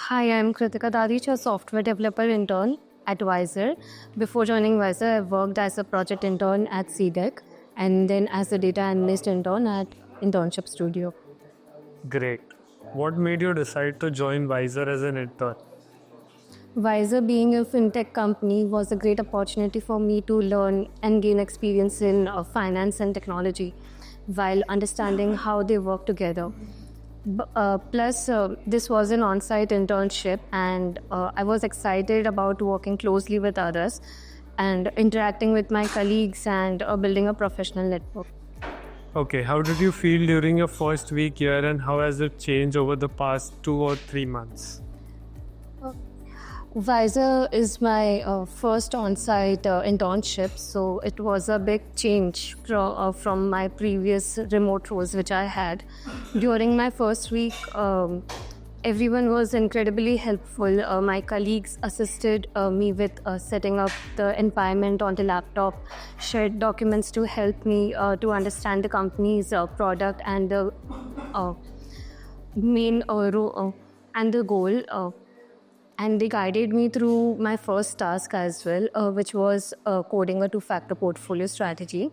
Hi, I'm Kritika Dadich, a software developer intern at Wiser. Before joining Wiser, I worked as a project intern at CDEC and then as a data analyst intern at Internship Studio. Great. What made you decide to join Wiser as an intern? Wiser, being a fintech company, was a great opportunity for me to learn and gain experience in finance and technology while understanding how they work together. Plus, this was an on site internship, and I was excited about working closely with others and interacting with my colleagues and building a professional network. Okay, how did you feel during your first week here and how has it changed over the past 2 or 3 months? Visor is my first on site internship, so it was a big change from my previous remote roles which I had. During my first week, everyone was incredibly helpful. My colleagues assisted me with setting up the environment on the laptop, shared documents to help me to understand the company's product and the main and the goal. And they guided me through my first task as well, which was coding a two-factor portfolio strategy.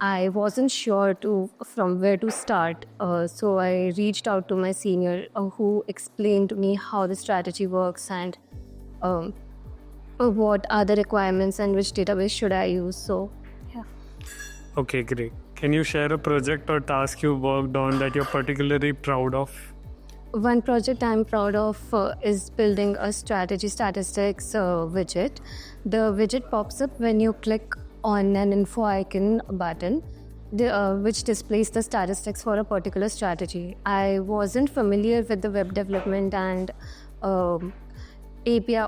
I wasn't sure from where to start, so I reached out to my senior who explained to me how the strategy works and um, what are the requirements and which database should I use. So, yeah. Okay, great. Can you share a project or task you worked on that you're particularly proud of? One project I'm proud of is building a strategy statistics widget. The widget pops up when you click on an info icon button, which displays the statistics for a particular strategy. I wasn't familiar with the web development and API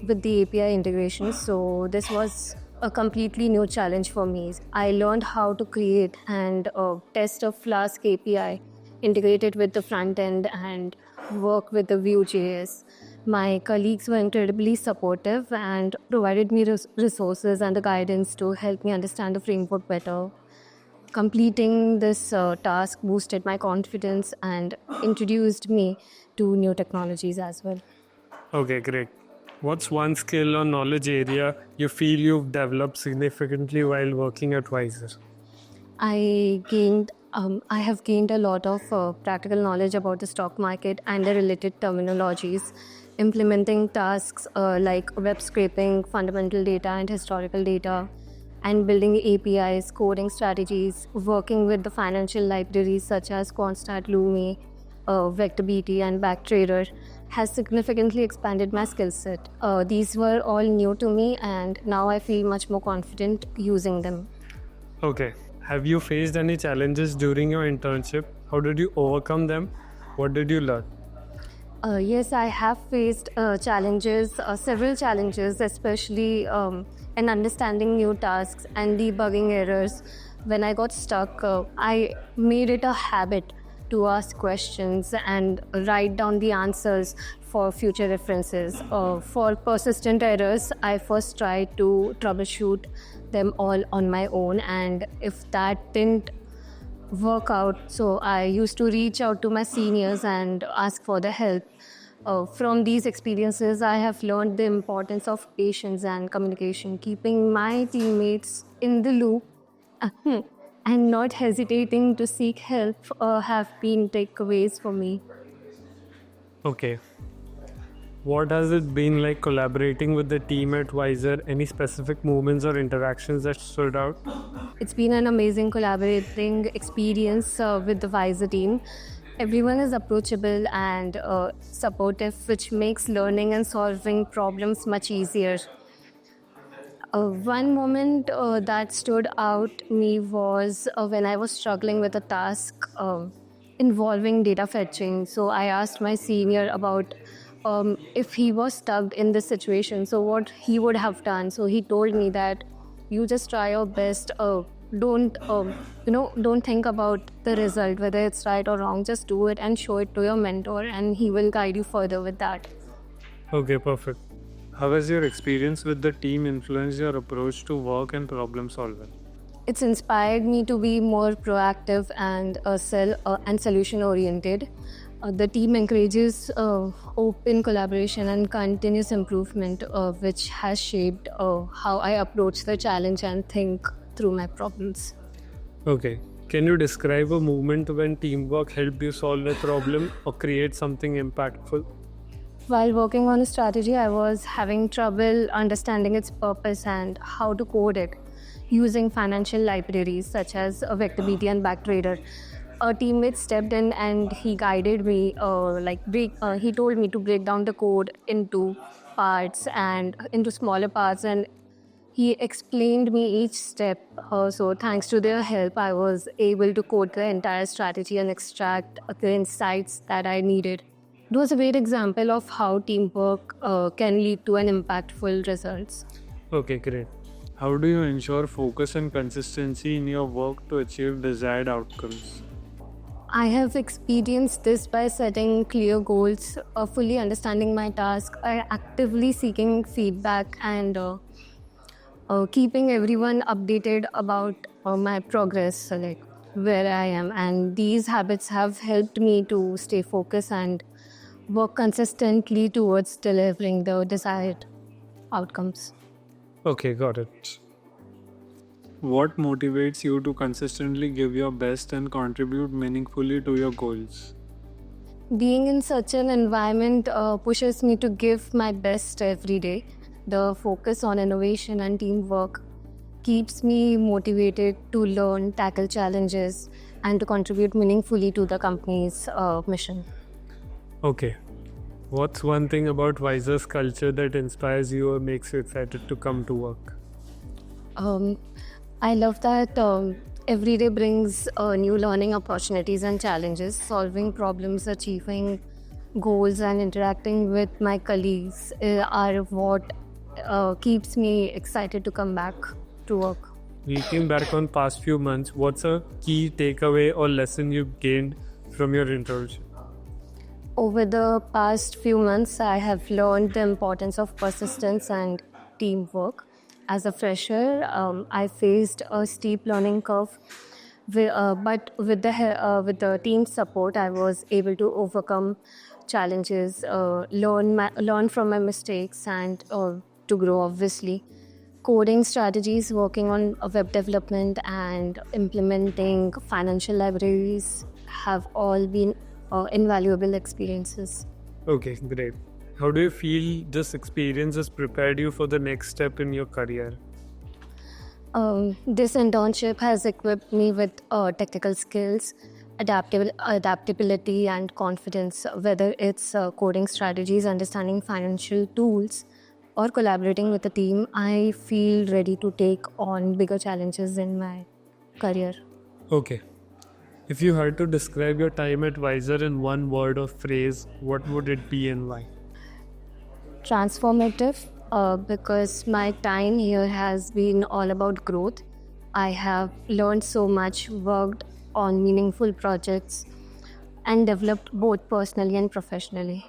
with the API integration, so this was a completely new challenge for me. I learned how to create and test a Flask API integrated with the front end and work with the Vue.js. My colleagues were incredibly supportive and provided me resources and the guidance to help me understand the framework better. Completing this task boosted my confidence and introduced me to new technologies as well. Okay, great. What's one skill or knowledge area you feel you've developed significantly while working at Wiser? I have gained a lot of practical knowledge about the stock market and the related terminologies, implementing tasks like web scraping, fundamental data and historical data, and building APIs, coding strategies, working with the financial libraries such as Quantstat, Lumi, VectorBT, and Backtrader has significantly expanded my skill set. These were all new to me, and now I feel much more confident using them. Okay. Have you faced any challenges during your internship? How did you overcome them? What did you learn? Yes, I have faced challenges, several challenges, especially in understanding new tasks and debugging errors. When I got stuck, I made it a habit to ask questions and write down the answers for future references. For persistent errors, I first tried to troubleshoot them all on my own, and if that didn't work out, so I used to reach out to my seniors and ask for the help. From these experiences, I have learned the importance of patience and communication, keeping my teammates in the loop and not hesitating to seek help have been takeaways for me. Okay. What has it been like collaborating with the team at Wiser? Any specific moments or interactions that stood out? It's been an amazing collaborating experience with the Wiser team. Everyone is approachable and supportive, which makes learning and solving problems much easier. One moment that stood out me was when I was struggling with a task involving data fetching. So I asked my senior about if he was stuck in this situation, so what he would have done. So he told me that you just try your best. Don't think about the result, whether it's right or wrong. Just do it and show it to your mentor, and he will guide you further with that. Okay, perfect. How has your experience with the team influenced your approach to work and problem solving? It's inspired me to be more proactive and solution oriented. The team encourages open collaboration and continuous improvement, which has shaped how I approach the challenge and think through my problems. Okay. Can you describe a moment when teamwork helped you solve a problem or create something impactful? While working on a strategy, I was having trouble understanding its purpose and how to code it using financial libraries such as Vectorbeat and Backtrader. A teammate stepped in and he guided me, he told me to break down the code into parts and into smaller parts, and he explained me each step. So thanks to their help, I was able to code the entire strategy and extract the insights that I needed. It was a great example of how teamwork can lead to an impactful results. Okay, great. How do you ensure focus and consistency in your work to achieve desired outcomes? I have experienced this by setting clear goals, fully understanding my task, actively seeking feedback, and keeping everyone updated about my progress, like where I am. And these habits have helped me to stay focused and work consistently towards delivering the desired outcomes. Okay, got it. What motivates you to consistently give your best and contribute meaningfully to your goals? Being in such an environment pushes me to give my best every day. The focus on innovation and teamwork keeps me motivated to learn, tackle challenges, and to contribute meaningfully to the company's mission. Okay. What's one thing about Wiser's culture that inspires you or makes you excited to come to work? Um, I love that every day brings new learning opportunities and challenges. Solving problems, achieving goals, and interacting with my colleagues are what keeps me excited to come back to work. Looking back on past few months, what's a key takeaway or lesson you've gained from your internship? Over the past few months, I have learned the importance of persistence and teamwork. As a fresher, I faced a steep learning curve, but with the team support, I was able to overcome challenges, learn from my mistakes, and to grow. Obviously, coding strategies, working on web development, and implementing financial libraries have all been invaluable experiences. Okay, great. How do you feel this experience has prepared you for the next step in your career? This internship has equipped me with technical skills, adaptability, and confidence, whether it's coding strategies, understanding financial tools, or collaborating with a team. I feel ready to take on bigger challenges in my career. Okay. If you had to describe your time at Wiser in one word or phrase, what would it be and why? Transformative, because my time here has been all about growth. I have learned so much, worked on meaningful projects, and developed both personally and professionally.